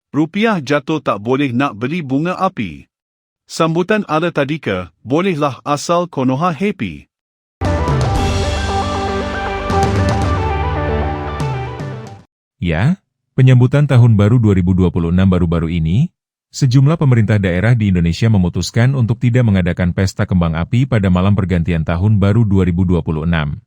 Rupiah jatuh tak boleh nak beli bunga api. Sambutan ala tadika, bolehlah asal Konoha happy. Ya, penyambutan Tahun Baru 2026 baru-baru ini, sejumlah pemerintah daerah di Indonesia memutuskan untuk tidak mengadakan pesta kembang api pada malam pergantian Tahun Baru 2026.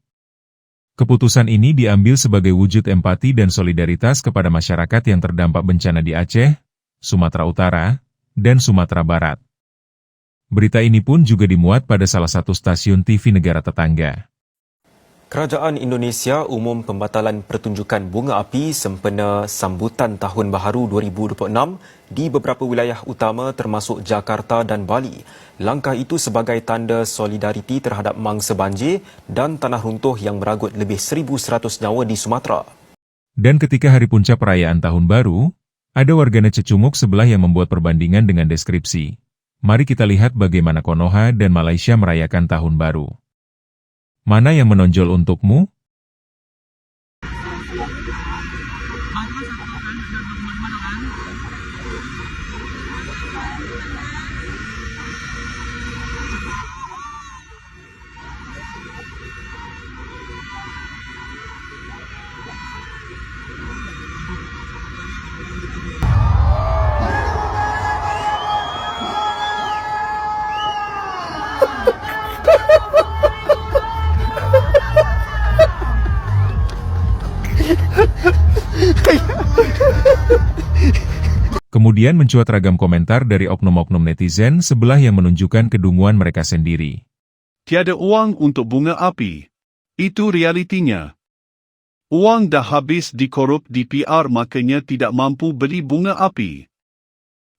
Keputusan ini diambil sebagai wujud empati dan solidaritas kepada masyarakat yang terdampak bencana di Aceh, Sumatera Utara, dan Sumatera Barat. Berita ini pun juga dimuat pada salah satu stasiun TV negara tetangga. Kerajaan Indonesia umum pembatalan pertunjukan bunga api sempena sambutan Tahun Baharu 2026 di beberapa wilayah utama termasuk Jakarta dan Bali. Langkah itu sebagai tanda solidariti terhadap mangsa banjir dan tanah runtuh yang meragut lebih 1,100 nyawa di Sumatera. Dan ketika hari puncak perayaan Tahun Baru, ada warganet Cecunguk sebelah yang membuat perbandingan dengan deskripsi. Mari kita lihat bagaimana Konoha dan Malaysia merayakan Tahun Baru. Mana yang menonjol untukmu? Kemudian mencuat ragam komentar dari oknum-oknum netizen sebelah yang menunjukkan kedunguan mereka sendiri. Tiada uang untuk bunga api. Itu realitinya. Uang dah habis dikorup di PR makanya tidak mampu beli bunga api.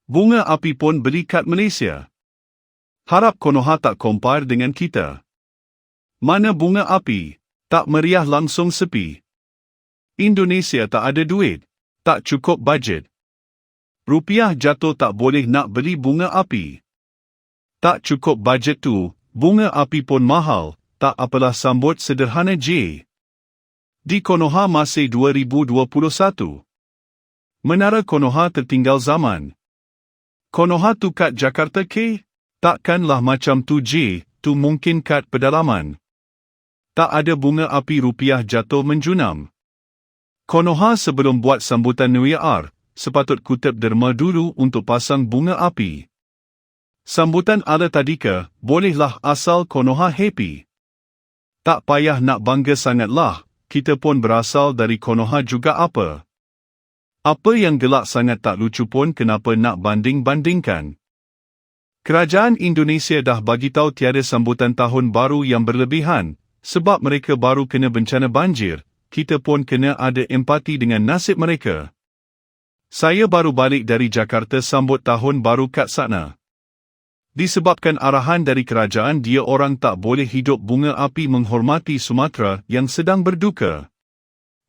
Bunga api pun beli kat Malaysia. Harap Konoha tak compare dengan kita. Mana bunga api, tak meriah langsung sepi. Indonesia tak ada duit, tak cukup bajet. Rupiah jatuh tak boleh nak beli bunga api. Tak cukup bajet tu, bunga api pun mahal, tak apalah sambut sederhana je. Di Konoha masih 2021. Menara Konoha tertinggal zaman. Konoha tu kat Jakarta ke? Takkanlah macam tu je, tu mungkin kat pedalaman. Tak ada bunga api rupiah jatuh menjunam. Konoha sebelum buat sambutan New Year, sepatut kutip derma dulu untuk pasang bunga api. Sambutan ala tadika, bolehlah asal Konoha happy. Tak payah nak bangga sangatlah, kita pun berasal dari Konoha juga apa. Apa yang gelak sangat tak lucu pun kenapa nak banding-bandingkan. Kerajaan Indonesia dah bagitahu tiada sambutan tahun baru yang berlebihan, sebab mereka baru kena bencana banjir, kita pun kena ada empati dengan nasib mereka. Saya baru balik dari Jakarta sambut tahun baru kat sana. Disebabkan arahan dari kerajaan dia orang tak boleh hidup bunga api menghormati Sumatera yang sedang berduka.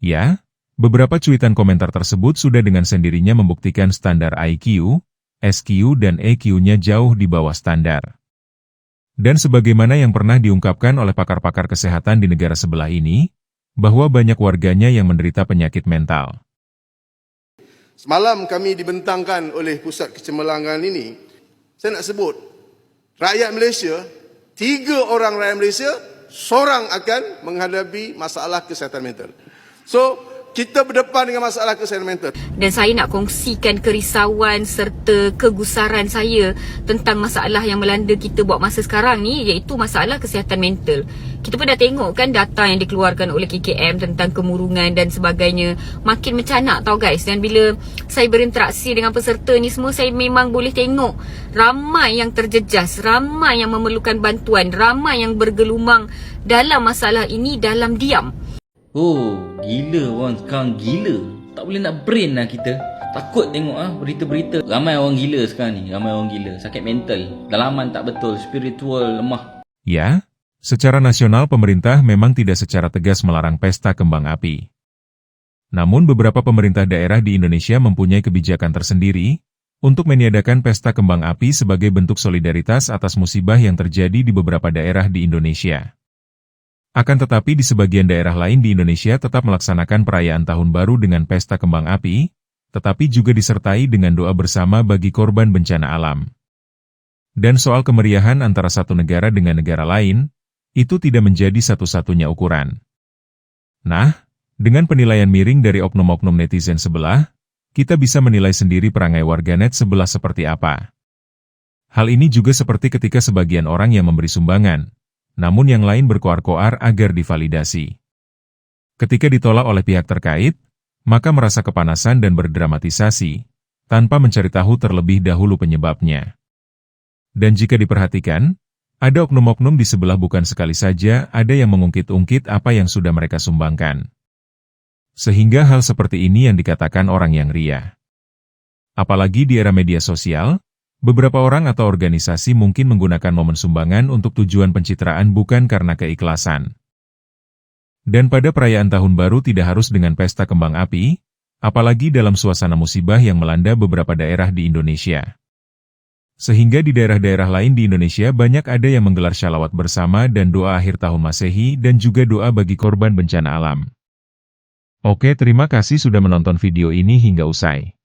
Ya, beberapa cuitan komentar tersebut sudah dengan sendirinya membuktikan standar IQ, SQ dan EQ-nya jauh di bawah standar. Dan sebagaimana yang pernah diungkapkan oleh pakar-pakar kesehatan di negara sebelah ini, bahwa banyak warganya yang menderita penyakit mental. Semalam kami dibentangkan oleh pusat kecemerlangan ini, saya nak sebut, rakyat Malaysia, 3 orang rakyat Malaysia, seorang akan menghadapi masalah kesihatan mental. So, kita berdepan dengan masalah kesihatan mental. Dan saya nak kongsikan kerisauan serta kegusaran saya tentang masalah yang melanda kita buat masa sekarang ni, iaitu masalah kesihatan mental. Kita pun dah tengok kan data yang dikeluarkan oleh KKM tentang kemurungan dan sebagainya. Makin mencanak tau guys. Dan bila saya berinteraksi dengan peserta ni semua, saya memang boleh tengok ramai yang terjejas, ramai yang memerlukan bantuan, ramai yang bergelumang dalam masalah ini dalam diam. Oh, gila orang sekarang gila. Tak boleh nak brain lah kita. Takut tengok berita-berita. Ramai orang gila sekarang ni, ramai orang gila. Sakit mental, dalaman tak betul, spiritual lemah. Ya, secara nasional pemerintah memang tidak secara tegas melarang pesta kembang api. Namun beberapa pemerintah daerah di Indonesia mempunyai kebijakan tersendiri untuk meniadakan pesta kembang api sebagai bentuk solidaritas atas musibah yang terjadi di beberapa daerah di Indonesia. Akan tetapi di sebagian daerah lain di Indonesia tetap melaksanakan perayaan Tahun Baru dengan pesta kembang api, tetapi juga disertai dengan doa bersama bagi korban bencana alam. Dan soal kemeriahan antara satu negara dengan negara lain, itu tidak menjadi satu-satunya ukuran. Nah, dengan penilaian miring dari oknum-oknum netizen sebelah, kita bisa menilai sendiri perangai warganet sebelah seperti apa. Hal ini juga seperti ketika sebagian orang yang memberi sumbangan, namun yang lain berkoar-koar agar divalidasi. Ketika ditolak oleh pihak terkait, maka merasa kepanasan dan berdramatisasi, tanpa mencari tahu terlebih dahulu penyebabnya. Dan jika diperhatikan, ada oknum-oknum di sebelah bukan sekali saja ada yang mengungkit-ungkit apa yang sudah mereka sumbangkan. Sehingga hal seperti ini yang dikatakan orang yang ria. Apalagi di era media sosial, beberapa orang atau organisasi mungkin menggunakan momen sumbangan untuk tujuan pencitraan bukan karena keikhlasan. Dan pada perayaan Tahun Baru tidak harus dengan pesta kembang api, apalagi dalam suasana musibah yang melanda beberapa daerah di Indonesia. Sehingga di daerah-daerah lain di Indonesia banyak ada yang menggelar shalawat bersama dan doa akhir tahun Masehi dan juga doa bagi korban bencana alam. Oke, terima kasih sudah menonton video ini hingga usai.